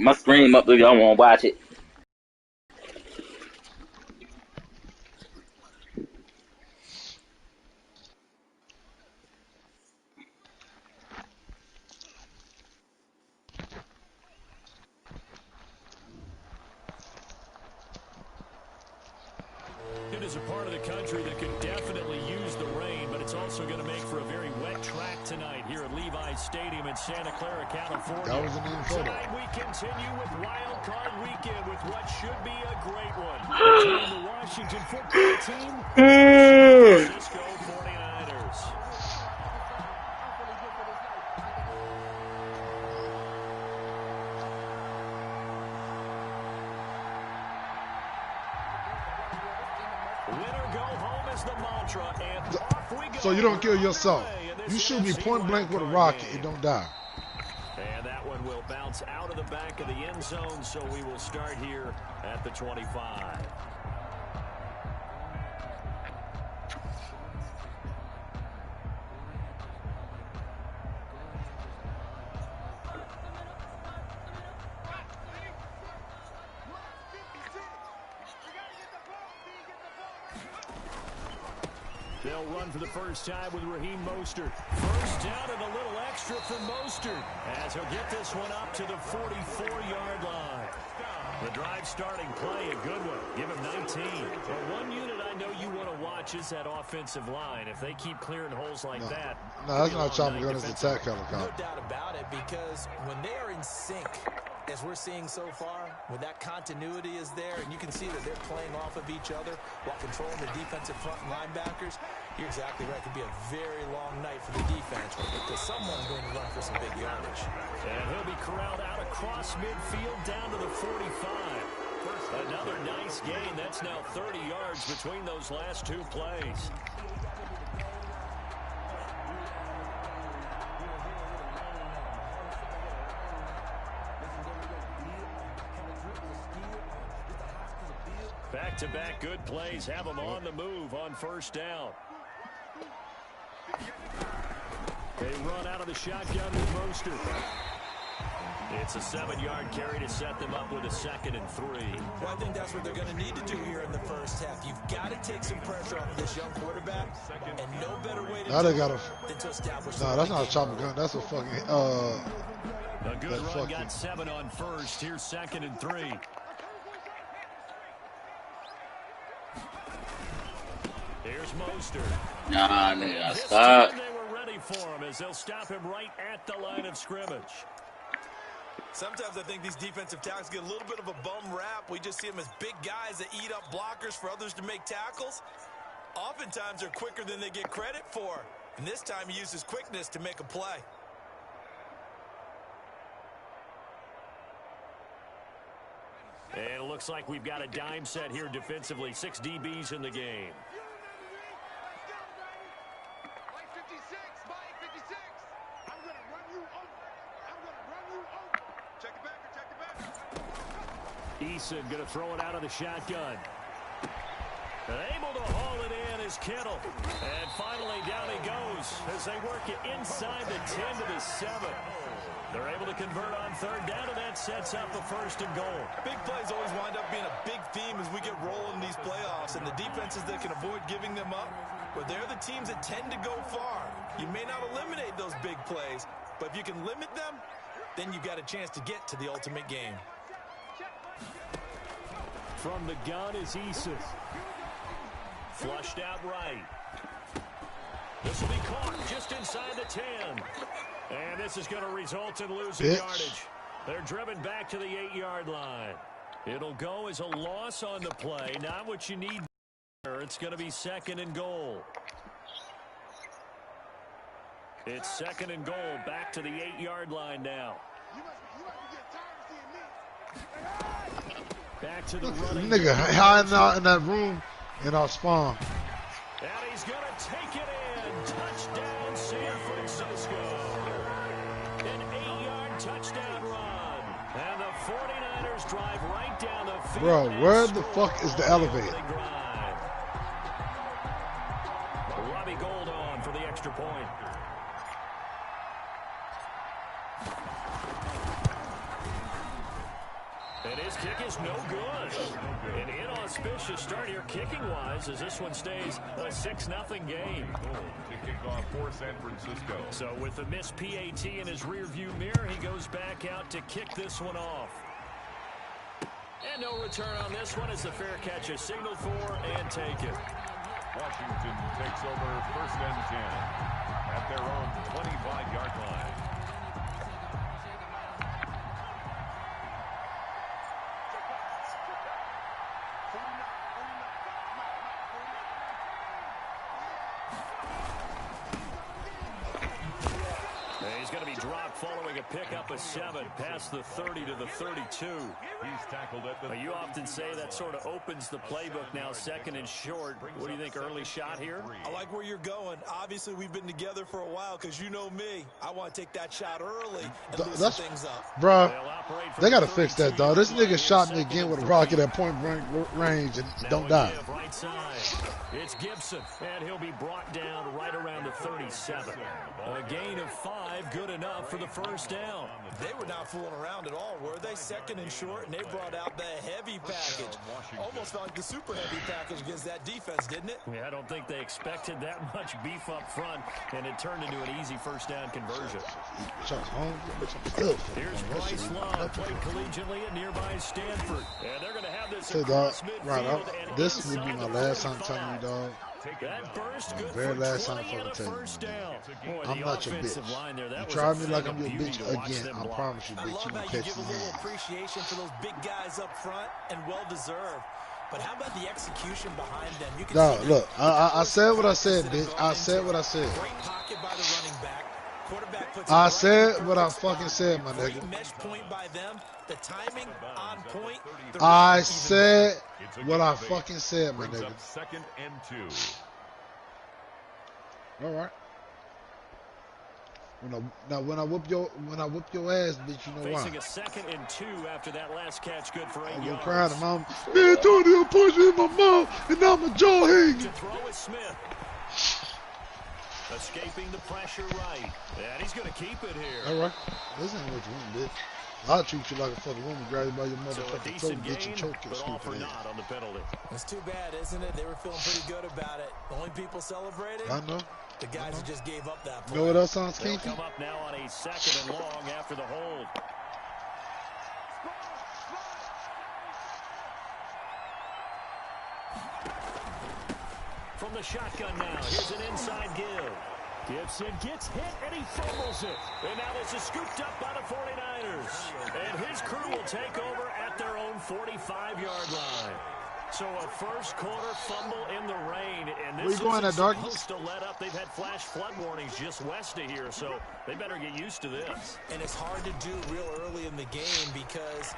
my screen up if y'all want to watch it. It is a part of the country that could definitely use the rain, but it's also going to make for a very wet track tonight here at Levi's Stadium in Santa Clara, California. That was an photo. Tonight we continue with Wild Card Weekend with what should be a great one between the Washington football team and the San Francisco 49ers. Winner go home is the mantra, and off we go. So you don't kill yourself. You shoot me point blank with a rocket, it don't die. And that one will bounce out of the back of the end zone, so we will start here at the 25. They'll run for the first time with Raheem Mostert. First down and a little extra for Mostert as he'll get this one up to the 44-yard line. The drive starting play, a good one. Give him 19. Well, one unit I know you want to watch is that offensive line. If they keep clearing holes like that. No, that's not chopping gun, it's attack helicopter. No doubt about it, because when they are in sync, as we're seeing so far, when that continuity is there, and you can see that they're playing off of each other while controlling the defensive front linebackers, you're exactly right. It could be a very long night for the defense because someone's going to run for some big yardage. And he'll be corralled out across midfield down to the 45. Another nice gain. That's now 30 yards between those last two plays. Back-to-back good plays have them on the move on first down. They run out of the shotgun with Mostert. It's a 7-yard carry to set them up with a 2nd and 3. Well, I think that's what they're going to need to do here in the first half. You've got to take some pressure off this young quarterback, and no better way to do it than to establish. No, that's not a chopping gun. That's a fucking a good run got 7 on first. Here's 2nd and 3. Here's Mostert. Nah, nigga, stop. They were ready for him as they'll stop him right at the line of scrimmage. Sometimes I think these defensive tackles get a little bit of a bum rap. We just see them as big guys that eat up blockers for others to make tackles. Oftentimes they're quicker than they get credit for. And this time he uses quickness to make a play. And it looks like we've got a dime set here defensively. 6 DBs in the game. Eason going to throw it out of the shotgun. Able to haul it in is Kittle. And finally down he goes as they work it inside the 10 to the 7. They're able to convert on third down, and that sets up the 1st and goal. Big plays always wind up being a big theme as we get rolling in these playoffs, and the defenses that can avoid giving them up, but they're the teams that tend to go far. You may not eliminate those big plays, but if you can limit them, then you've got a chance to get to the ultimate game. From the gun is Eason. Flushed out right. This will be caught just inside the 10. And this is going to result in losing yardage. They're driven back to the 8-yard line. It'll go as a loss on the play. Not what you need. It's going to be 2nd and goal. It's 2nd and goal. Back to the 8-yard line now. Back to the running. Nigga hiding out in that room in our spawn. And he's going to take it in. Touchdown, San Francisco. An 8-yard touchdown run. And the 49ers drive right down the field. Bro, where the fuck is the elevator? Robbie Gould on for the extra point. And his kick is no good. An inauspicious start here kicking-wise as this one stays a 6-0 game. To kick off for San Francisco. So with the missed PAT in his rearview mirror, he goes back out to kick this one off. And no return on this one as the fair catch is signaled for and taken. Washington takes over 1st and 10 at their own 25-yard line. He's going to be dropped following a pickup of 7 past the 30 to the 32. He's tackled at the You often say that sort of opens the playbook now, 2nd and short. What do you think, early shot here? I like where you're going. Obviously, we've been together for a while because you know me. I want to take that shot early and loosen things up. Bruh, they got to fix that, dog. This nigga shot me again with a rocket at point blank range and don't die. Right side. It's Gibson, and he'll be brought down right around the 37. A gain of 5, good enough for the first down. They were not fooling around at all, were they? 2nd and short, and they brought out the heavy package. Almost felt like the super heavy package against that defense, didn't it? Yeah, I don't think they expected that much beef up front, and it turned into an easy first down conversion. Here's Bryce Love, played collegiately at nearby Stanford. And they're going to have this across midfield. This will be my last time telling you, dog. That burst good Very for last 20 time and a for the first down. Boy, I'm the not your offensive bitch. line there, that You was try a me like thing I'm your of beauty bitch to watch again. them I block. promise you, I bitch. love You how gonna you catch give a me little hand. appreciation for those big guys up front, and well-deserved. But how about the execution behind them? You can No, see look, I said what I said, bitch. I said what I said. Great pocket by the running back. Quarterback puts I it said right what I in the fucking said, my Great nigga. mesh point by them. The timing on point. The I rhythm even said It's a what I gain of 8. fucking said, my Brings nigga. up 2nd and 2. All right. When I whip your ass, bitch, you know why. Facing a 2nd and 2 after that last catch, good for 8 I'm yards. crying to mom. Man, Tony, punch me in my mouth, and now my jaw hanging. To throw is Smith. Escaping the pressure right. And he's going to keep it here. All right. This ain't what you want, bitch. I'll treat you like a fucking woman, grab you by your So a motherfucking throat, decent bitch, and gain, choke your but all for stupid naught ass. on the penalty. It's too bad, isn't it? They were feeling pretty good about it. The only people celebrating, I know. the guys who just gave up that You play. know what else sounds They'll kinky? come up now on a 2nd and long after the hold. From the shotgun now, here's an inside give. Gibson gets hit and he fumbles it. And now this is scooped up by the 49ers. And his crew will take over at their own 45-yard line. So a first quarter fumble in the rain, and this going is at darkness? supposed to let up. They've had flash flood warnings just west of here, so they better get used to this. And it's hard to do real early in the game because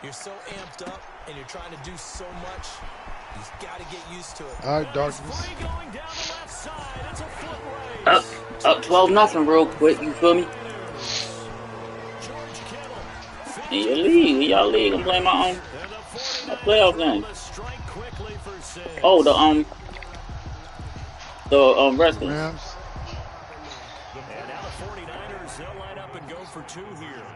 you're so amped up and you're trying to do so much. You've got to get used to it. All right, darkness. Free going down the left side. It's a foot race. Up 12-0 real quick, you feel me? George Kittle. In your league, in y'all league, I'm playing my playoff game. Oh, the Redskins. Rams. And now the 49ers, they'll line up and go for 2 here.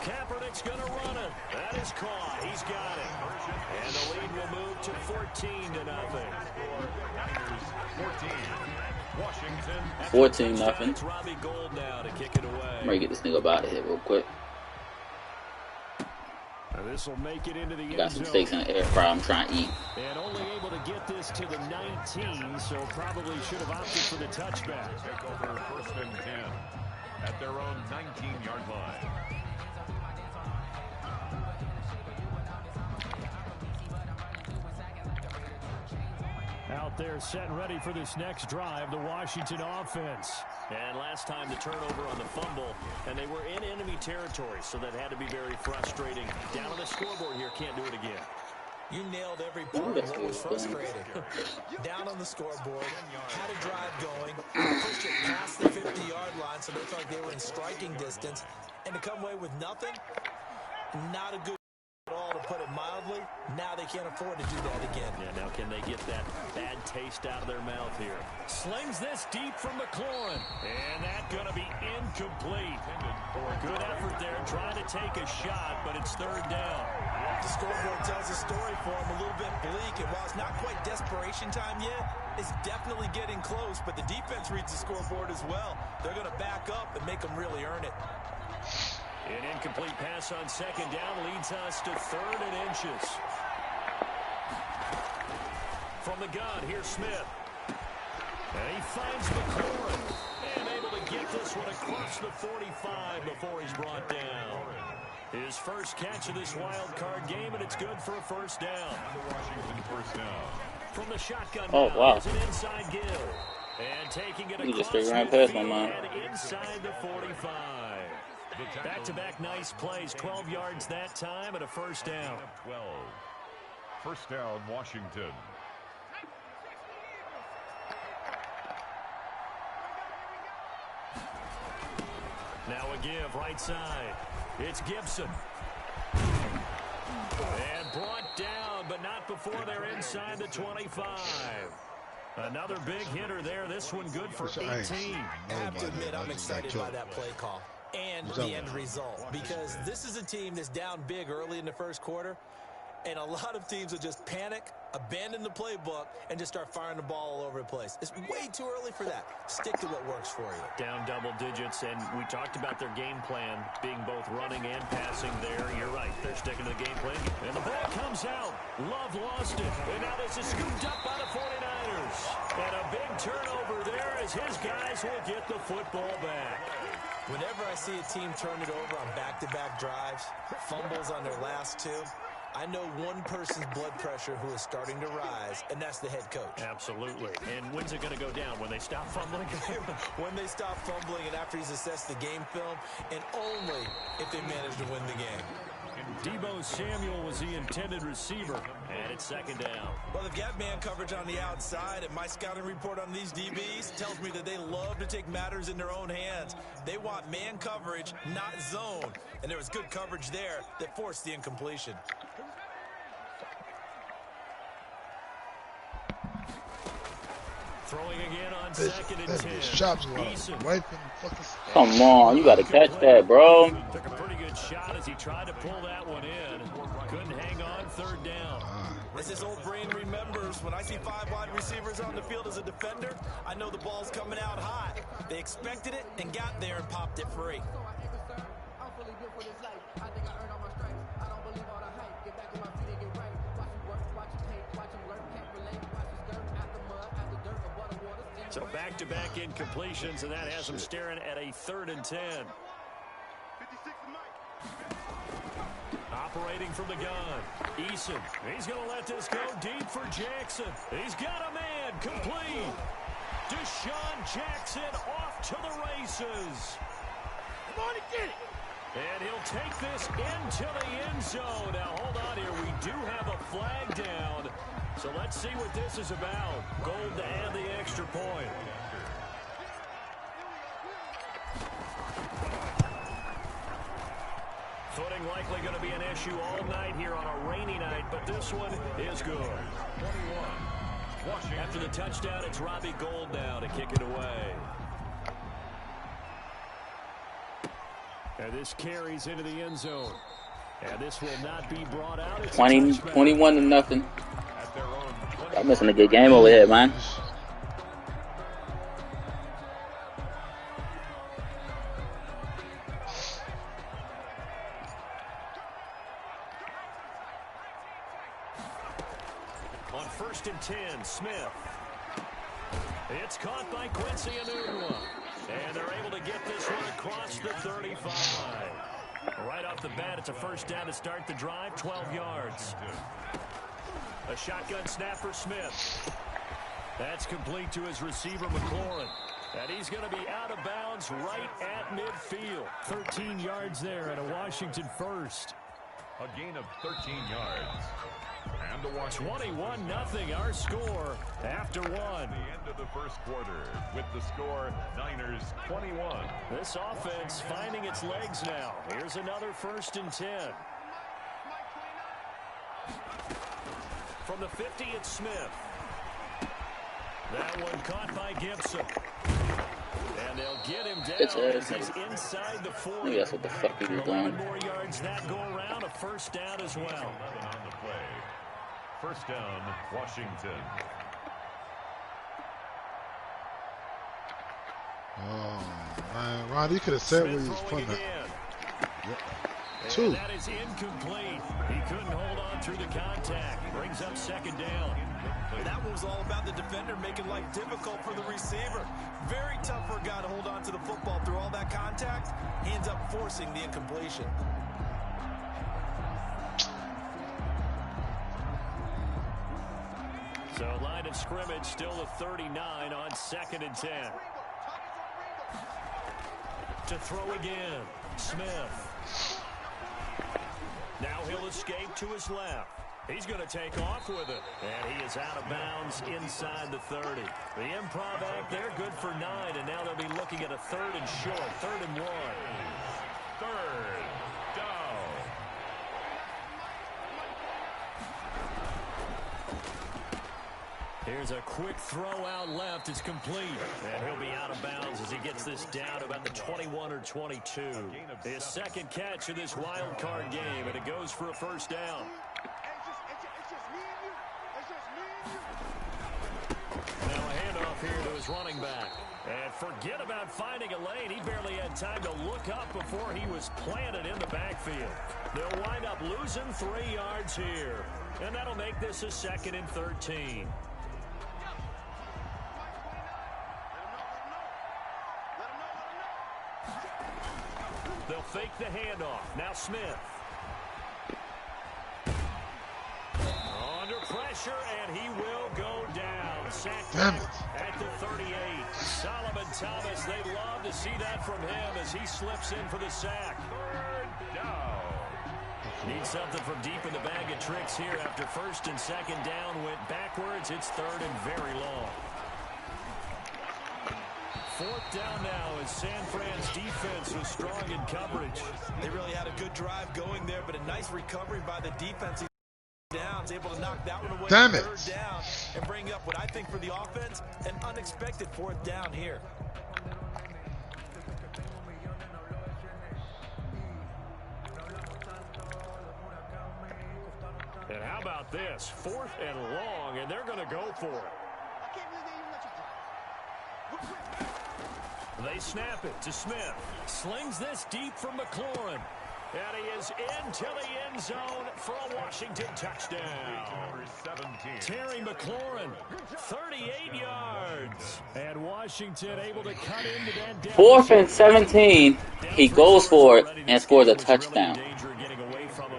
Kaepernick's going to run it. That is caught. He's got it. And the lead will move to 14-0. 14-0. It's Robbie Gould now to kick it away. I'm ready to get this nigga up out of here real quick. This will make it into the Got some steaks in the air fryer I'm trying to eat. And only able to get this to the 19, so probably should have opted for the touchback. Take over 1st and 10 at their own 19-yard line. Out there set and ready for this next drive, the Washington offense. And last time the turnover on the fumble, and they were in enemy territory, so that had to be very frustrating. Down on the scoreboard here, can't do it again. You nailed every part of what was frustrating. Down on the scoreboard, had a drive going, pushed it past the 50-yard line so they felt like they were in striking distance, and to come away with nothing, not a good at all, to put it mildly. Now they can't afford to do that again. Yeah, now can they get that bad taste out of their mouth here? Slings this deep from McLaurin, and that's going to be incomplete. Good effort there, trying to take a shot, but it's third down. The scoreboard tells a story for him, a little bit bleak, and while it's not quite desperation time yet, it's definitely getting close, but the defense reads the scoreboard as well. They're going to back up and make them really earn it. An incomplete pass on second down leads us to 3rd and inches. From the gun, here's Smith. And he finds McLaurin. And able to get this one across the 45 before he's brought down. His first catch of this wild card game, and it's good for a first down. Washington first down. From the shotgun Oh, now, wow. it's an inside give. And taking it You just across straight ran past my midfield mind. and inside the 45. Back-to-back nice plays, 12 yards that time, and a first down. 12. First down, Washington. Now a give, right side. It's Gibson. And brought down, but not before they're inside the 25. Another big hitter there. This one good for 18. I have to admit, I'm excited by that play call and the end result, because this is a team that's down big early in the first quarter, and a lot of teams will just panic, abandon the playbook, and just start firing the ball all over the place. It's way too early for that. Stick to what works for you. Down double digits, and we talked about their game plan being both running and passing there. You're right. They're sticking to the game plan. And the ball comes out. Love lost it. And now this is scooped up by the 49ers. And a big turnover there as his guys will get the football back. Whenever I see a team turn it over on back-to-back drives, fumbles on their last two, I know one person's blood pressure who is starting to rise, and that's the head coach. Absolutely. And when's it going to go down? When they stop fumbling? When they stop fumbling and after he's assessed the game film, and only if they manage to win the game. Deebo Samuel was the intended receiver, and it's second down. Well, they've got man coverage on the outside, and my scouting report on these DBs tells me that they love to take matters in their own hands. They want man coverage, not zone. And there was good coverage there that forced the incompletion. Throwing again on second and 10. Shops wiping fucking. Come on, you got to catch that, bro. Took a pretty good shot as he tried to pull that one in. Couldn't hang on, third down. As his old brain remembers, when I see 5 wide receivers on the field as a defender, I know the ball's coming out hot. They expected it and got there and popped it free. So back-to-back incompletions, and that has him staring at a 3rd and 10. Operating from the gun. Eason. He's going to let this go deep for Jackson. He's got a man. Complete. Deshaun Jackson off to the races. Come on and get it. And he'll take this into the end zone. Now, hold on here. We do have a flag down. So let's see what this is about. Gold to add the extra point. Footing likely going to be an issue all night here on a rainy night, but this one is good. 21. Washington. After the touchdown, it's Robbie Gould now to kick it away. And this carries into the end zone. And this will not be brought out. It's 21 to nothing. At their own 20. I'm missing a good game over here, man. On 1st and 10, Smith. It's caught by Quincy Enunwa. And they're able to get this one across the 35. Right off the bat, it's a first down to start the drive, 12 yards. A shotgun snap for Smith. That's complete to his receiver, McLaurin. And he's going to be out of bounds right at midfield. 13 yards there and a Washington first. A gain of 13 yards. And the Washington 21-0 our score after one. The end of the first quarter with the score Niners 21. This offense finding its legs now. Here's another 1st and 10. From the 50, it's Smith. That one caught by Gibson. And And they'll get him Bitch down ass as he's nigga. inside the 40. Maybe that's what the fuck he was 11 doing. more yards that go around, a first down as well. 11 on the play. First down, Washington. Oh, man. Ron, you could have said where he was putting it. Yep. Two. And that is incomplete. He couldn't hold on through the contact. Brings up second down. That one was all about the defender making life difficult for the receiver. Very tough for a guy to hold on to the football through all that contact. He ends up forcing the incompletion. So line of scrimmage still a 39 on 2nd and 10. To throw again. Smith. Now he'll escape to his left. He's going to take off with it. And he is out of bounds inside the 30. The improv act there, good for 9. And now they'll be looking at a 3rd and short. 3rd and 1. Third down. Here's a quick throw out left. It's complete. And he'll be out of bounds as he gets this down to about the 21 or 22. His second catch of this wild card game, and it goes for a first down. Now a handoff here to his running back. And forget about finding a lane. He barely had time to look up before he was planted in the backfield. They'll wind up losing 3 yards here. And that'll make this a 2nd and 13. They'll fake the handoff. Now Smith. Under pressure, and he will go down. Sacked at the 38. Solomon Thomas, they'd love to see that from him as he slips in for the sack. Third down. Need something from deep in the bag of tricks here after 1st and 2nd down went backwards. It's 3rd and very long. 4th down now as San Fran's defense was strong in coverage. They really had a good drive going there, but a nice recovery by the defense. Downs, able to knock that one away. Damn it. 3rd down and bring up what I think for the offense, an unexpected 4th down here. And how about this? 4th and long, and they're going to go for it. They snap it to Smith. Slings this deep from McLaurin. And he is into the end zone for a Washington touchdown. Number 17. Terry McLaurin, 38 yards. And Washington able to cut into that deficit. 4th and 17. He goes for it and scores a touchdown.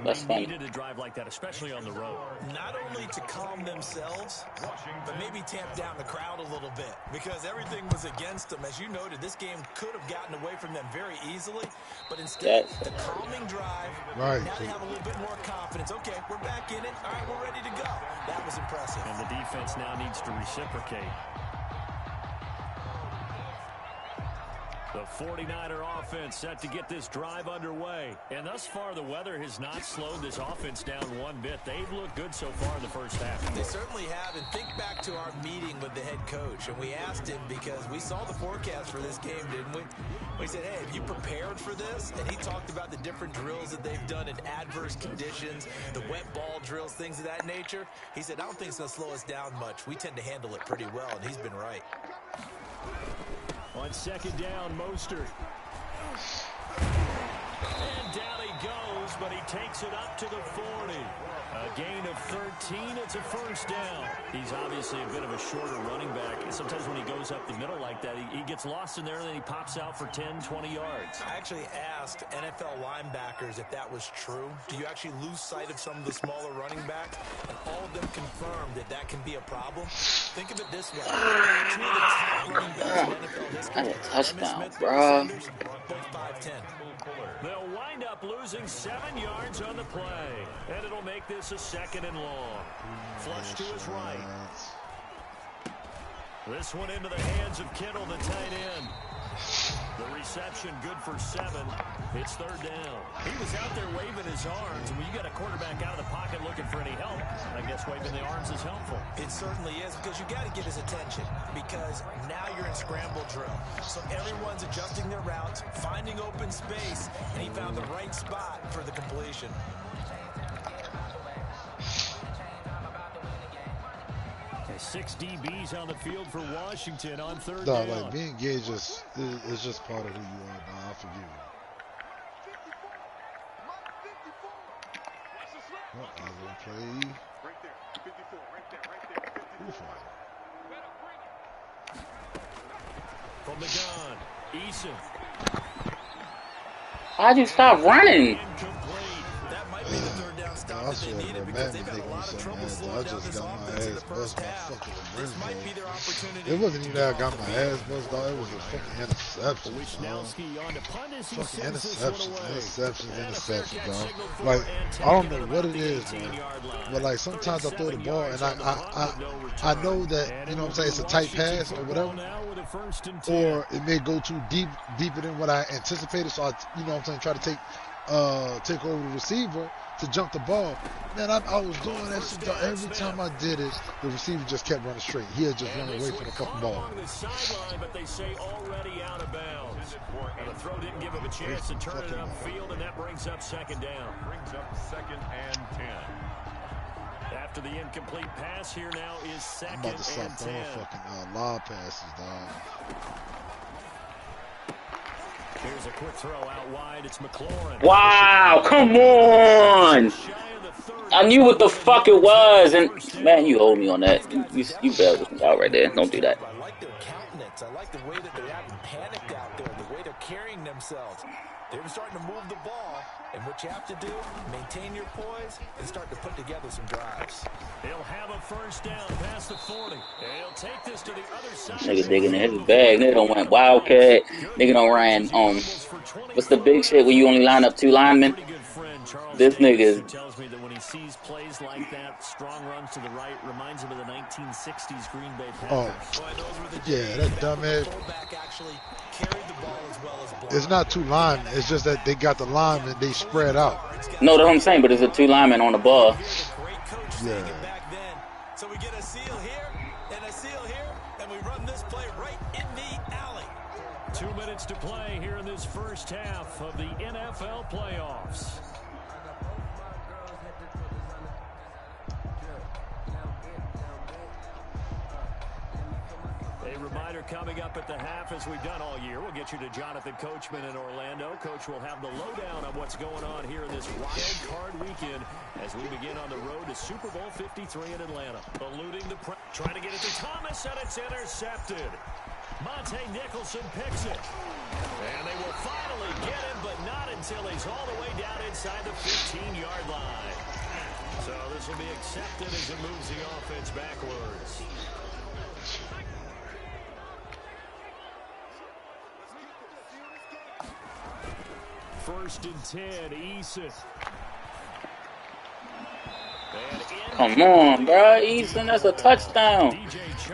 That's funny. Needed a drive like that, especially on the road. Not only to calm themselves, but maybe tamp down the crowd a little bit because everything was against them. As you noted, this game could have gotten away from them very easily, but instead, the calming drive, right. Now they have a little bit more confidence. Okay, we're back in it. All right, we're ready to go. That was impressive. And the defense now needs to reciprocate. The 49er offense set to get this drive underway. And thus far, the weather has not slowed this offense down one bit. They've looked good so far in the first half. They certainly have. And think back to our meeting with the head coach. And we asked him because we saw the forecast for this game, didn't we? We said, hey, have you prepared for this? And he talked about the different drills that they've done in adverse conditions, the wet ball drills, things of that nature. He said, I don't think it's going to slow us down much. We tend to handle it pretty well, and he's been right. On 2nd down, Mostert. And down he goes, but he takes it up to the 40. A gain of 13, it's a first down. He's obviously a bit of a shorter running back. Sometimes when he goes up the middle like that, he gets lost in there, and then he pops out for 10, 20 yards. I actually asked NFL linebackers if that was true. Do you actually lose sight of some of the smaller running backs? And all of them confirmed that that can be a problem. Think of it this way. 2 of the top running backs in NFL history. That's a touchdown, bro. Both 5'10". They'll wind up losing 7 yards on the play. And it'll make this a 2nd and long. Flush to his right. This one into the hands of Kittle, the tight end. The reception good for 7. It's 3rd down. He was out there waving his arms, and when you got a quarterback out of the pocket looking for any help, I guess waving the arms is helpful. It certainly is, because you got to get his attention, because now you're in scramble drill. So everyone's adjusting their routes, finding open space, and he found the right spot for the completion. Okay, 6 DBs on the field for Washington on 3rd Dog, down. like being gay is just part of who you are, dog. I forgive you. Well, I will play. Right there. 54. Right there. 54. From the gun, Eason. How'd you stop running? That might be the 3rd down stop that they needed, because they've had a lot of trouble slowing down this offense in the first half. This might be their opportunity. It wasn't even that I got my ass buzzed, dog. It was a fucking interception, dog. Fucking interceptions, dog. Like, I don't know what it is, man. But like sometimes I throw the ball and I know that, you know what I'm saying, it's a tight pass or whatever. Or it may go too deeper than what I anticipated. So I, you know what I'm saying, try to take over the receiver to jump the ball. Man, I was doing that shit, dog. Every time I did it, the receiver just kept running straight. He had just run away from the fucking ball. But they say already out of bounds. And the throw didn't give him a chance to turn it upfield, and that brings up 2nd down. Brings up 2nd and 10. After the incomplete pass, here now is 2nd I'm about to stop and throwing 10. fucking lob passes, dog. Here's a quick throw out wide. It's McLaurin. Wow, come on! I knew what the fuck it was, and man, you hold me on that. You bailed this out right there. Don't do that. I like their countenance. I like the way that they're acting panicked out there, the way they're carrying themselves. They're starting to move the ball, and what you have to do, maintain your poise and start to put together some drives. He'll have a 1st down past the 40. He'll take this to the other side. Nigga digging in his bag. Nigga don't went wildcat. Nigga don't ran what's the big shit where you only line up 2 linemen? This nigga tells me that when he sees plays like that, strong runs to the right, reminds him of the 1960s Green Bay Packers. Yeah, that dumbass. It's not 2 linemen. It's just that they got the linemen. They spread out. No, that's what I'm saying. But it's a 2 linemen on the ball. Yeah. So we get a seal here and a seal here, and we run this play right in the alley. 2 minutes to play here in this first half of the NFL playoffs. A reminder coming up at the half, as we've done all year. We'll get you to Jonathan Coachman in Orlando. Coach will have the lowdown on what's going on here in this wild card weekend as we begin on the road to Super Bowl 53 in Atlanta. Eluding the trying to get it to Thomas, and it's intercepted. Monte Nicholson picks it. And they will finally get him, but not until he's all the way down inside the 15-yard line. So this will be accepted as it moves the offense backwards. First and 10, Eason. Come on, bro. Eason, that's a touchdown.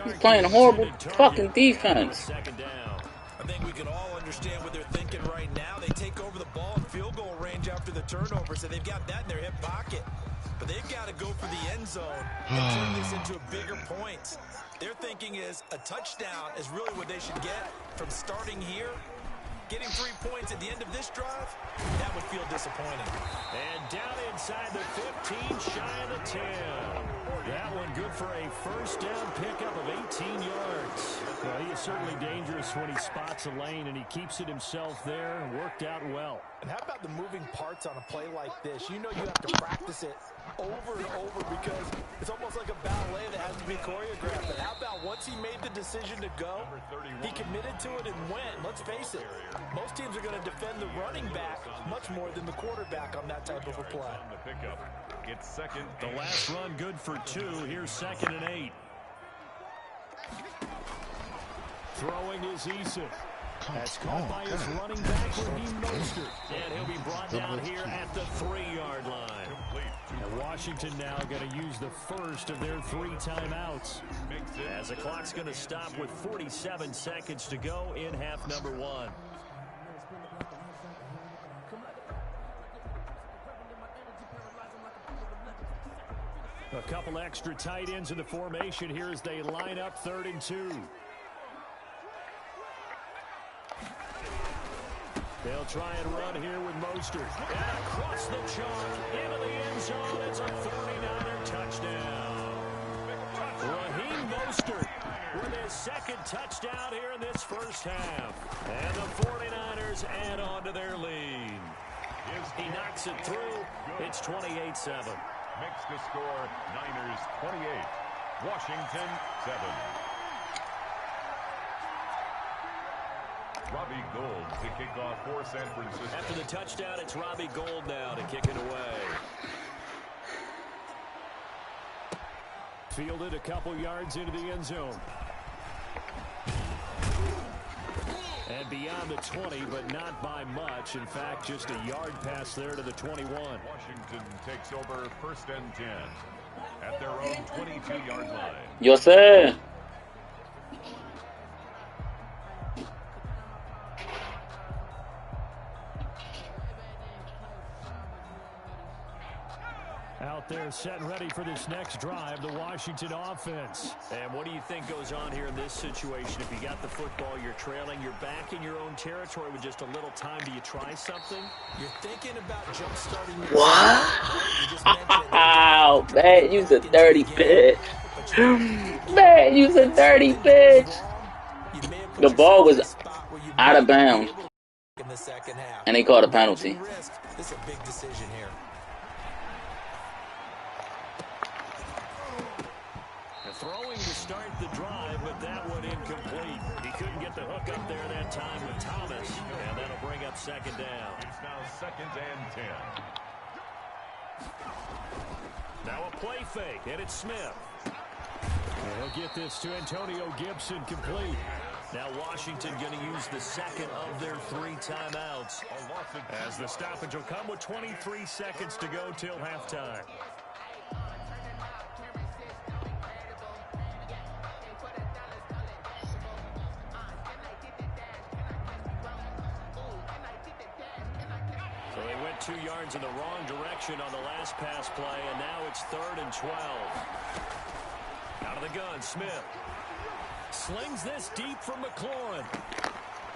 He's playing horrible fucking defense. I think we can all understand what they're thinking right now. They take over the ball in field goal range after the turnover, so they've got that in their hip pocket. But they've got to go for the end zone and turn this into a bigger point. Their thinking is a touchdown is really what they should get from starting here. Getting 3 points at the end of this drive, that would feel disappointing. And down inside the 15, shy of the 10. That one good for a first down pickup of 18 yards. Well, he is certainly dangerous when he spots a lane, and he keeps it himself there and worked out well. And how about the moving parts on a play like this? You know you have to practice it over and over because it's almost like a ballet that has to be choreographed. But how about once he made the decision to go, he committed to it and went. Let's face it, most teams are going to defend the running back much more than the quarterback on that type of a play. It's 2nd. The last run good for 2. Here's 2nd and 8. Throwing is Eason. That's caught by his running back, Raheem Mostert. And he'll be brought down here at the 3-yard line. And Washington now going to use the first of their 3 timeouts. As the clock's going to stop with 47 seconds to go in half number 1. A couple extra tight ends in the formation here as they line up 3rd and 2. They'll try and run here with Mostert. And across the chalk into the end zone. It's a 49er touchdown. Raheem Mostert with his 2nd touchdown here in this first half. And the 49ers add on to their lead. He knocks it through. It's 28-7. Makes the score Niners 28, Washington 7. Robbie Gould to kick off for San Francisco. After the touchdown, it's Robbie Gould now to kick it away. Fielded a couple yards into the end zone. And beyond the 20, but not by much. In fact, just a yard pass there to the 21. Washington takes over 1st and 10 at their own 22-yard line. Yo sé. Out there set and ready for this next drive, the Washington offense. And what do you think goes on here in this situation? If you got the football, you're trailing, you're back in your own territory with just a little time. Do you try something? You're thinking about jump-starting your What? Wow, man, you's a dirty bitch. Man, you's a dirty bitch. The ball was out of bounds, and they called a penalty. This is a big decision here. Throwing to start the drive, but that one incomplete. He couldn't get the hook up there that time with Thomas, and that'll bring up 2nd down. It's now 2nd and 10. Now a play fake, and it's Smith. And he'll get this to Antonio Gibson complete. Now Washington going to use the 2nd of their 3 timeouts, as the stoppage will come with 23 seconds to go till halftime. So they went 2 yards in the wrong direction on the last pass play, and now it's 3rd and 12. Out of the gun, Smith slings this deep from McLaurin.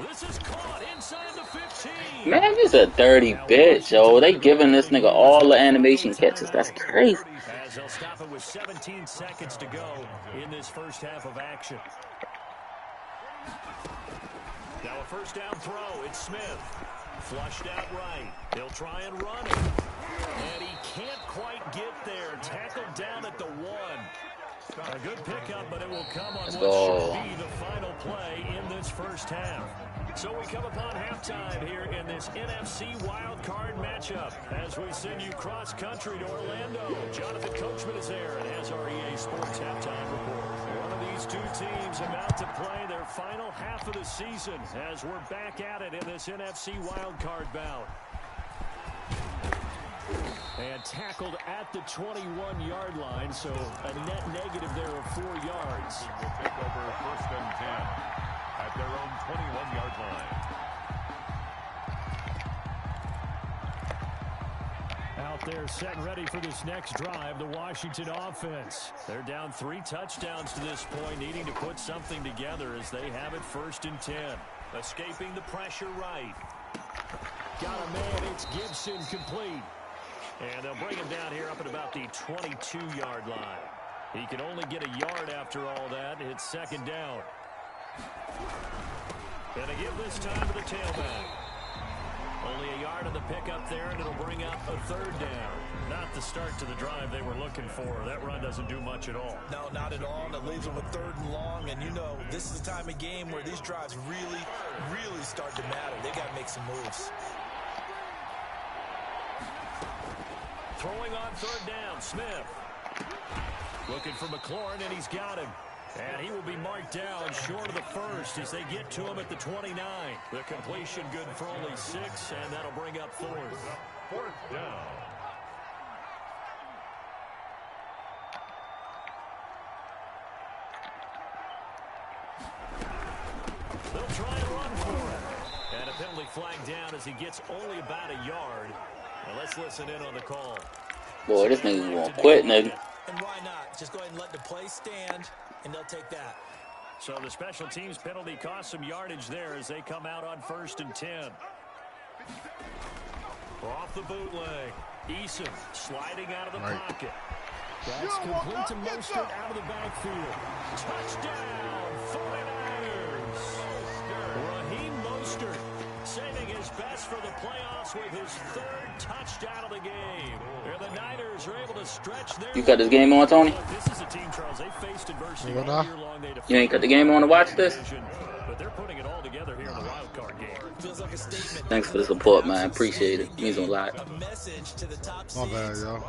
This is caught inside the 15. Man, you's a dirty bitch, yo. They giving this nigga all the animation catches. That's crazy. As they'll stop it with 17 seconds to go in this first half of action. Now a 1st down throw. It's Smith. Flushed out right. He'll try and run it. And he can't quite get there. Tackled down at the 1. A good pickup, but it will come on what should be the final play in this first half. So we come upon halftime here in this NFC wildcard matchup as we send you cross-country to Orlando. Jonathan Coachman is there and has our EA Sports halftime report. One of these 2 teams about to play their final half of the season as we're back at it in this NFC wildcard bout. And tackled at the 21-yard line, so a net negative there of 4 yards. Will take over 1st and 10 at their own 21-yard line. Out there set and ready for this next drive, the Washington offense. They're down 3 touchdowns to this point, needing to put something together as they have it 1st and 10. Escaping the pressure right. Got a man, it's Gibson complete. And they'll bring him down here up at about the 22-yard line. He can only get a yard after all that. It's 2nd down. And they give this time to the tailback. Only a yard on the pickup there, and it'll bring up a 3rd down. Not the start to the drive they were looking for. That run doesn't do much at all. No, not at all. That leaves them with 3rd and long. And, you know, this is the time of game where these drives really, really start to matter. They got to make some moves. Throwing on 3rd down, Smith. Looking for McLaurin, and he's got him. And he will be marked down short of the 1st as they get to him at the 29. The completion good for only 6, and that'll bring up 4th. 4th down. They'll try and run for him. And a penalty flag down as he gets only about a yard. Now let's listen in on the call. Boy, this nigga's gonna quit, nigga. And why not? Just go ahead and let the play stand, and they'll take that. So the special teams penalty cost some yardage there as they come out on 1st and 10. Off the bootleg. Eason sliding out of the pocket. That's complete to Mostert out of the backfield. Touchdown, 49ers. Raheem Mostert saving his best for the playoffs with his 3rd touchdown of the game. And the Niners are able to stretch their... You cut this game on, Tony? This is a team, Charles, they faced adversity all year long. You ain't cut the game on to watch this? But they're putting it all together here in the wild card game. Feels like a statement. Thanks for the support, man. Appreciate it. Means a lot. A message to the top My bad, seeds. y'all.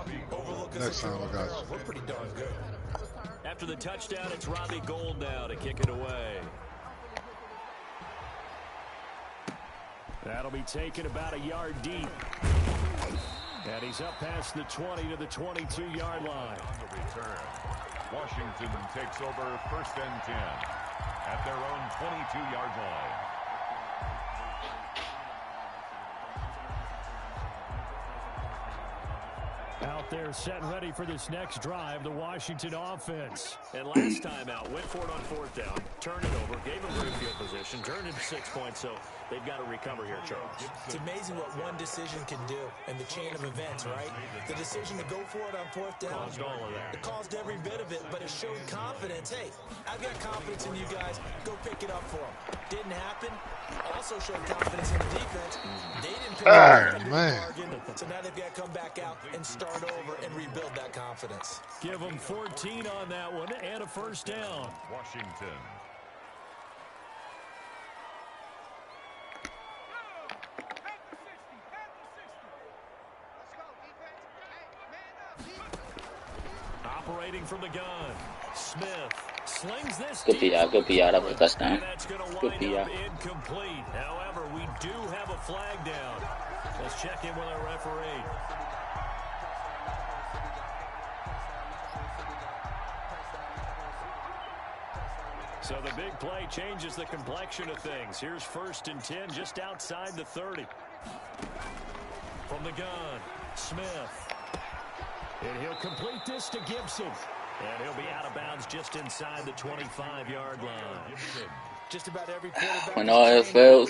Next time I got you. We're pretty darn good. After the touchdown, it's Robbie Gould now to kick it away. That'll be taken about a yard deep. And he's up past the 20 to the 22-yard line. On the return, Washington takes over 1st and 10 at their own 22-yard line. Out there set and ready for this next drive, the Washington offense. And last time out, went for it on 4th down, turned it over, gave him great field position, turned it to 6 points, so they've got to recover here, Charles. It's amazing what one decision can do in the chain of events, right? The decision to go for it on 4th down. Caused all of that. It caused every bit of it, but it showed confidence. Hey, I've got confidence in you guys. Go pick it up for them. Didn't happen. Also showed confidence in the defense. They didn't pick up the bargain, so now they've got to come back out and start over and rebuild that confidence. Give them 14 on that one and a 1st down. Washington. Operating from the gun. Smith slings this. Good PR, good PR. That was a touchdown. Good PR. Incomplete. However, we do have a flag down. Let's check in with our referee. So the big play changes the complexion of things. Here's 1st and 10 just outside the 30. From the gun, Smith. And he'll complete this to Gibson. And he'll be out of bounds just inside the 25-yard line. Just about every quarterback. When all else fails,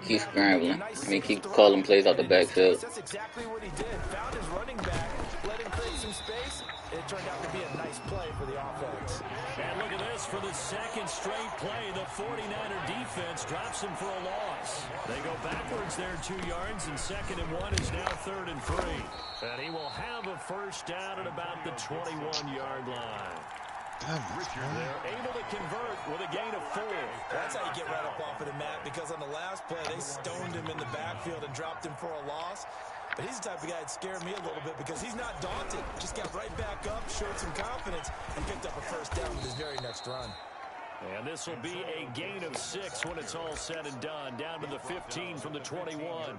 keep scrambling. Keep calling plays out the backfield. That's exactly what he did. Found his running back, let him create some space. It turned out to be a nice play for the offense. And look at this. For the 2nd straight play, the 49er defense drops him for a loss. They go backwards there 2 yards, and 2nd and 1 is now 3rd and 3. And he will have a 1st down at about the 21-yard line. They're able to convert with a gain of 4. That's how you get right up off of the mat, because on the last play, they stoned him in the backfield and dropped him for a loss. But he's the type of guy that scared me a little bit because he's not daunted. Just got right back up, showed some confidence, and picked up a 1st down with his very next run. And this will be a gain of 6 when it's all said and done. Down to the 15 from the 21.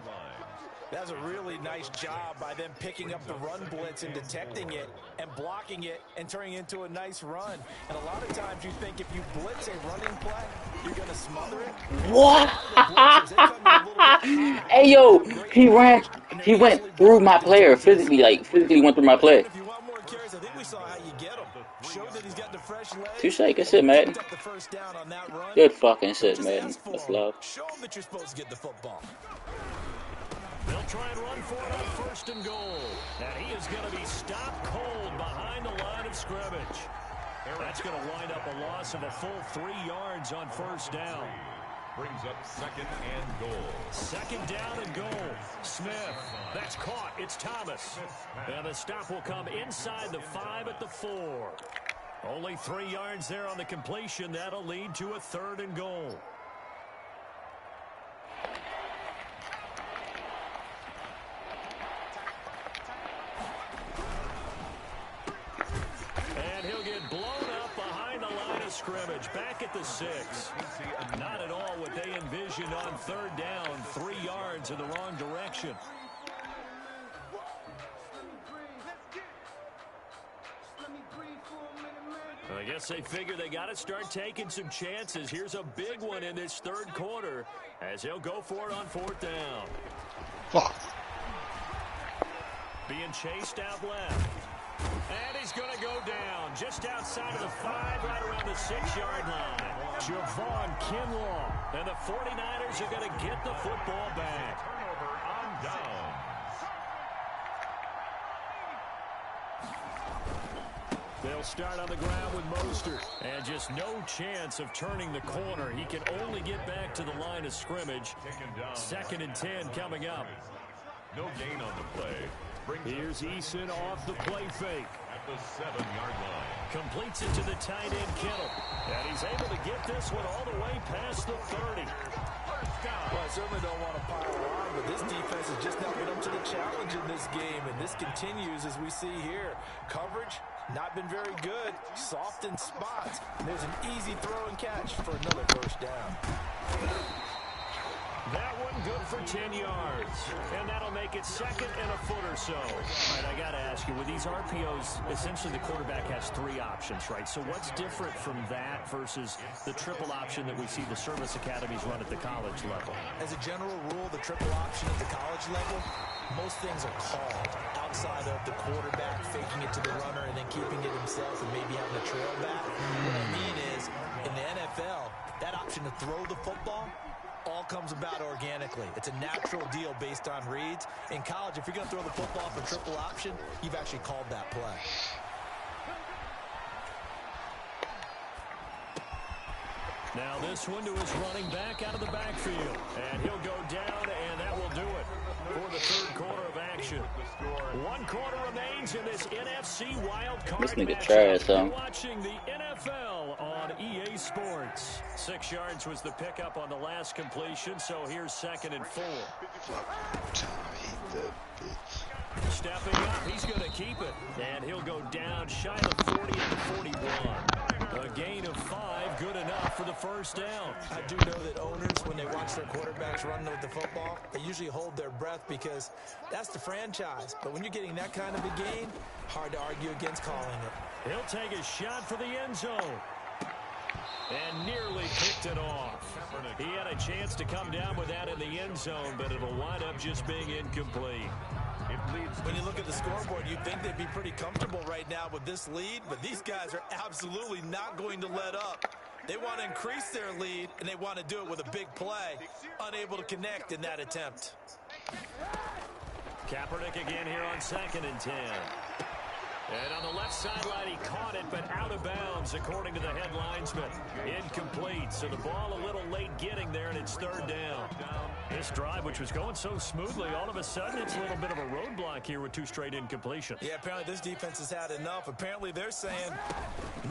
That's a really nice job by them picking up the run blitz and detecting it and blocking it and turning it into a nice run. And a lot of times you think if you blitz a running play, you're going to smother it. What? Hey, yo, he went through my player physically went through my player. If you want more carries, I think we saw how you get him. Showed that he's got the fresh legs. Touche, good shit, Madden. Good fucking shit, Madden. That's love. Show him that you're supposed to get the football. They'll try and run for it on 1st and goal. And he is going to be stopped cold behind the line of scrimmage. That's going to wind up a loss of a full 3 yards on 1st down. Brings up 2nd and goal. 2nd down and goal. Smith. That's caught. It's Thomas. And the stop will come inside the 5 at the 4. Only 3 yards there on the completion. That'll lead to a 3rd and goal. Scrimmage back at the 6. Not at all what they envisioned on 3rd down. 3 yards in the wrong direction. I guess they figure they got to start taking some chances. Here's a big one in this 3rd quarter as he'll go for it on 4th down. Fuck. Being chased out left. And he's going to go down just outside of the 5, right around the 6-yard line. Javon Kinlaw. And the 49ers are going to get the football back. Turnover on downs. They'll start on the ground with Mostert. And just no chance of turning the corner. He can only get back to the line of scrimmage. 2nd and 10 coming up. No gain on the play. Here's Eason off the play fake. At the 7-yard line. Completes it to the tight end, Kittle. And he's able to get this one all the way past the 30. Well, I certainly don't want to pile on, but this defense is just not been up to the challenge in this game, and this continues as we see here. Coverage, not been very good. Soft in spots. And there's an easy throw and catch for another first down. That one good for 10 yards. And that'll make it 2nd and a foot or so. All right, I got to ask you, with these RPOs, essentially the quarterback has 3 options, right? So what's different from that versus the triple option that we see the service academies run at the college level? As a general rule, the triple option at the college level, most things are called outside of the quarterback faking it to the runner and then keeping it himself and maybe having a trail back. What I mean is, in the NFL, that option to throw the football all comes about organically. It's a natural deal based on reads. In college, if you're going to throw the football for triple option, you've actually called that play. Now this one to his running back out of the backfield. And he'll go down, and that will do it for the 3rd quarter of action. 1 quarter remains in this NFC wild card This nigga matchup. trash, so. You're watching the NFL on EA Sports. 6 yards was the pickup on the last completion, so here's 2nd and 4. Stepping up, he's going to keep it. And he'll go down shy of the 40 at the 41. A gain of 5, good enough for the first down. I do know that owners, when they watch their quarterbacks run with the football, they usually hold their breath because that's the franchise. But when you're getting that kind of a gain, hard to argue against calling it. He'll take a shot for the end zone. And nearly picked it off. He had a chance to come down with that in the end zone, but it'll wind up just being incomplete. When you look at the scoreboard, you'd think they'd be pretty comfortable right now with this lead, but these guys are absolutely not going to let up. They want to increase their lead, and they want to do it with a big play. Unable to connect in that attempt. Kaepernick again here on 2nd and 10. And on the left sideline, he caught it, but out of bounds, according to the head linesman. Incomplete, so the ball a little late getting there, and it's 3rd down. This drive, which was going so smoothly, all of a sudden it's a little bit of a roadblock here with 2 straight incompletions. Yeah, apparently this defense has had enough. Apparently they're saying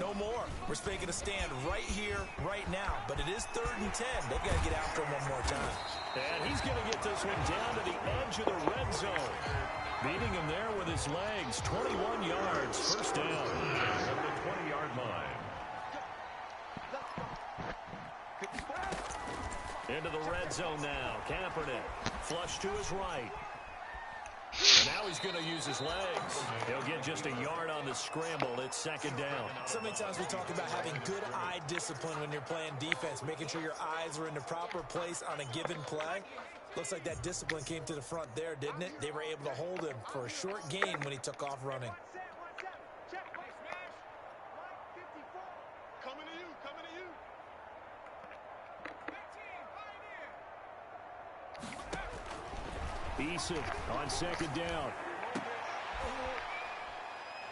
no more. We're making a stand right here, right now. But it is 3rd and 10. They've got to get after him one more time. And he's going to get this one down to the edge of the red zone. Beating him there with his legs. 21 yards, first down. At the 20-yard line. Into the red zone now. Kaepernick flush to his right. And now he's going to use his legs. He'll get just a yard on the scramble. It's 2nd down. So many times we talk about having good eye discipline when you're playing defense, making sure your eyes are in the proper place on a given play. Looks like that discipline came to the front there, didn't it? They were able to hold him for a short gain when he took off running. Coming to you, coming to you. Eason on 2nd down.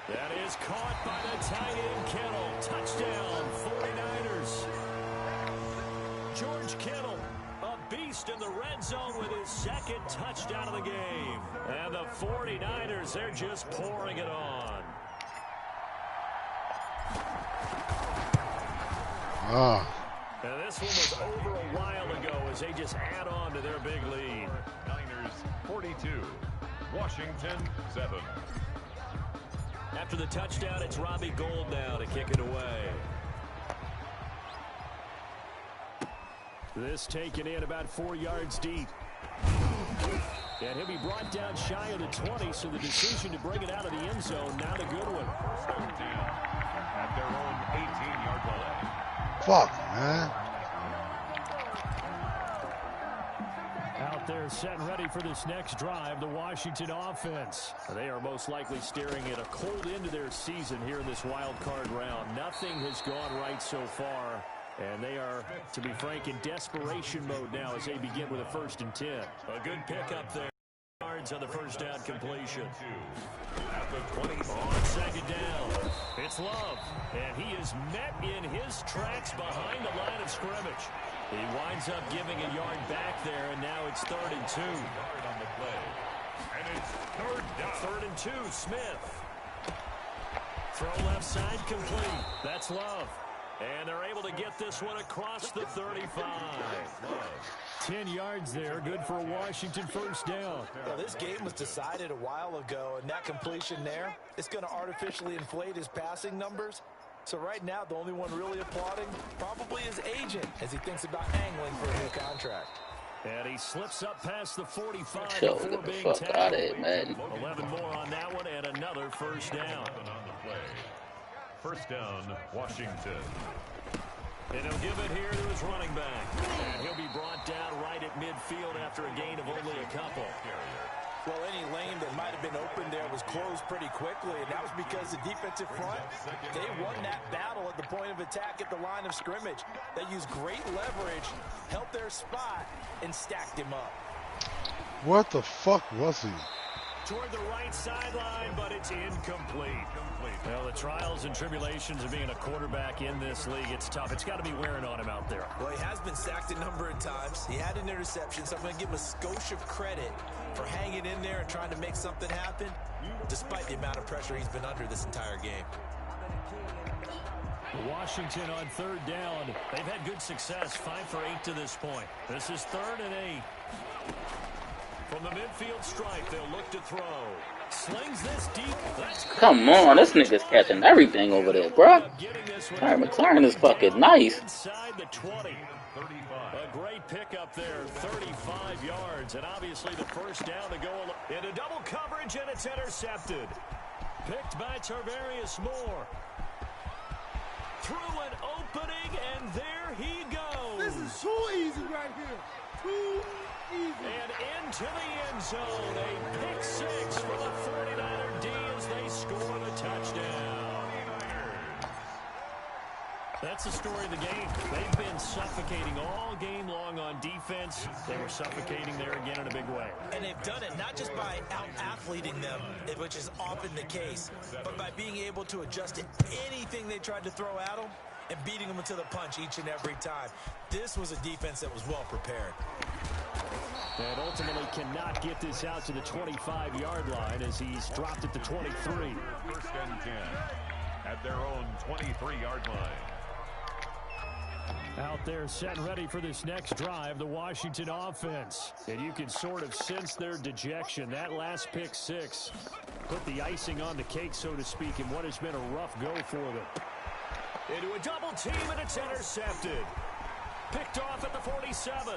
That is caught by the tight end, Kittle. Touchdown, 49ers. George Kittle, a beast in the red zone with his 2nd touchdown of the game. And the 49ers, they're just pouring it on. And this one was over a while ago as they just add on to their big lead. Niners 42, Washington 7. After the touchdown, it's Robbie Gould now to kick it away. This taken in about 4 yards deep. And he'll be brought down shy of the 20, so the decision to bring it out of the end zone, not a good one. At their own 18-yard line. Fuck, man. Out Out there set and ready for this next drive, the Washington offense. They are most likely staring at a cold end to their season here in this wild card round. Nothing has gone right so far, and they are, to be frank, in desperation mode now as they begin with a 1st and 10. A good pickup there. Yards on the first down completion. At the 20. On 2nd down, it's Love, and he is met in his tracks behind the line of scrimmage. He winds up giving a yard back there, and now it's 3rd and 2. Yard on the play. And it's 3rd down. 3rd and 2, Smith. Throw left side complete. That's Love. And they're able to get this one across the 35. 10 yards there, good for a Washington 1st down. Well, this game was decided a while ago, and that completion there, it's going to artificially inflate his passing numbers. So right now, the only one really applauding probably his agent as he thinks about angling for a new contract. And he slips up past the 45 Yo, before get the being fuck tackled. out of it, man. 11 more on that one and another 1st down. On the play. 1st down, Washington. And he'll give it here to his running back. And he'll be brought down right at midfield after a gain of only a couple. Well, any lane that might have been open there was closed pretty quickly, and that was because the defensive front, they won that battle at the point of attack at the line of scrimmage. They used great leverage, held their spot, and stacked him up. What the fuck was he? Toward the right sideline, but it's incomplete. Well, the trials and tribulations of being a quarterback in this league, it's tough. It's got to be wearing on him out there. Well, he has been sacked a number of times. He had an interception, so I'm going to give him a skosh of credit for hanging in there and trying to make something happen, despite the amount of pressure he's been under this entire game. Washington on 3rd down. They've had good success, 5 for 8 to this point. This is 3rd and 8. From the midfield stripe, they'll look to throw. Slings this deep. Come on, this nigga's catching everything over there, bro. Ty McLaurin is fucking nice. Inside the 20. A great pickup there, 35 yards, and obviously the 1st down to go into double coverage, and it's intercepted. Picked by Tarvarius Moore. Through an opening, and there he goes. This is too easy right here. Too easy. And into the end zone, a pick 6 for the 49er D as they score the touchdown. That's the story of the game. They've been suffocating all game long on defense. They were suffocating there again in a big way. And they've done it not just by out-athleting them, which is often the case, but by being able to adjust to anything they tried to throw at them and beating them to the punch each and every time. This was a defense that was well prepared. And ultimately cannot get this out to the 25-yard line as he's dropped at the 23. 1st and 10 at their own 23-yard line. Out there set and ready for this next drive, the Washington offense. And you can sort of sense their dejection. That last pick 6 put the icing on the cake, so to speak, in what has been a rough go for them. Into a double team, and it's intercepted. Picked off at the 47.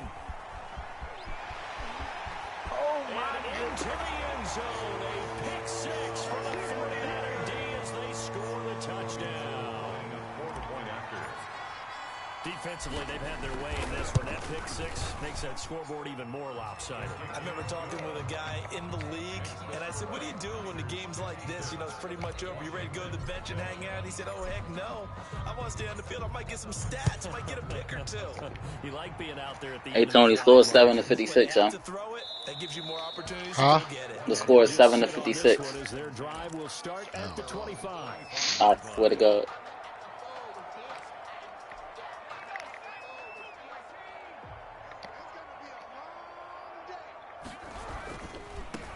And into the end zone, a pick 6 for the 49er D as they score the touchdown. Defensively, they've had their way in this one. That pick 6 makes that scoreboard even more lopsided. I remember talking with a guy in the league, and I said, what do you do when the game's like this? You know, it's pretty much over. You ready to go to the bench and hang out? He said, oh, heck no. I want to stay on the field. I might get some stats. I might get a pick or two. You like being out there at the Hey, end Tony, of the score drive. 7 to 56, huh? To throw it, that gives you more opportunities Huh? to go get it. The score is 7 to Just sit on 56. this one as their drive will start at the 25. I swear to God.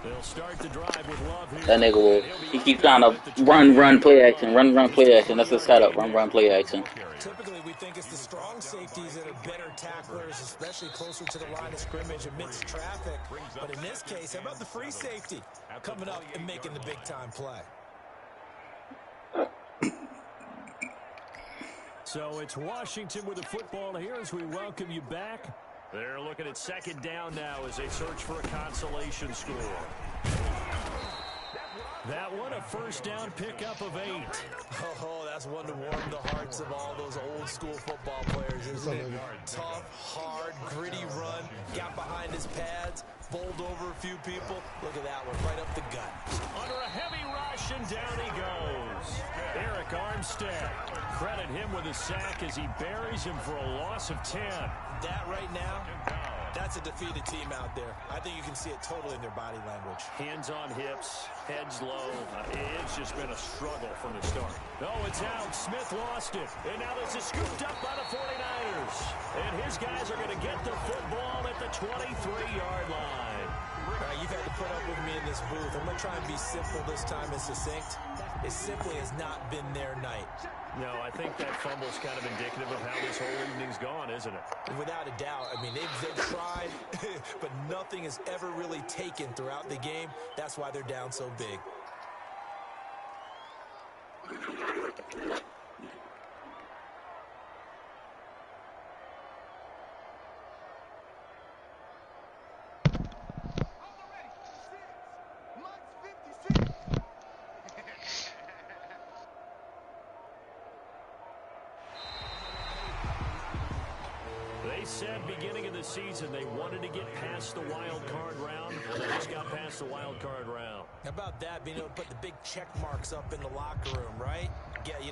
They'll start the drive with Love here. That nigga will. He keeps trying to run, play action, run, play action. That's his setup. Run, play action. Typically, we think it's the strong safeties that are better tacklers, especially closer to the line of scrimmage amidst traffic. But in this case, how about the free safety coming up and making the big-time play? So it's Washington with the football here as we welcome you back. They're looking at 2nd down now as they search for a consolation score. That one a first down pickup of 8. Oh, that's one to warm the hearts of all those old school football players, isn't it? Tough, hard, gritty run, got behind his pads, bowled over a few people. Look at that one, right up the gut. Under a heavy rush, and down he goes. Eric Armstead. Credit him with a sack as he buries him for a loss of 10. That right now, that's a defeated team out there. I think you can see it totally in their body language. Hands on hips, heads low. It's just been a struggle from the start. Oh, it's out. Smith lost it. And now this is scooped up by the 49ers. And his guys are going to get the football at the 23-yard line. Right, you've had to put up with me in this booth. I'm going to try and be simple this time and succinct. It simply has not been their night. No, I think that fumble's kind of indicative of how this whole evening's gone, isn't it? Without a doubt. I mean, they've tried, but nothing has ever really taken throughout the game. That's why they're down so big. They said beginning of the season they wanted to get past the wild card round. Well, they just got past the wild card round. How about that, being able to put the big check marks up in the locker room, right? Yeah, you know.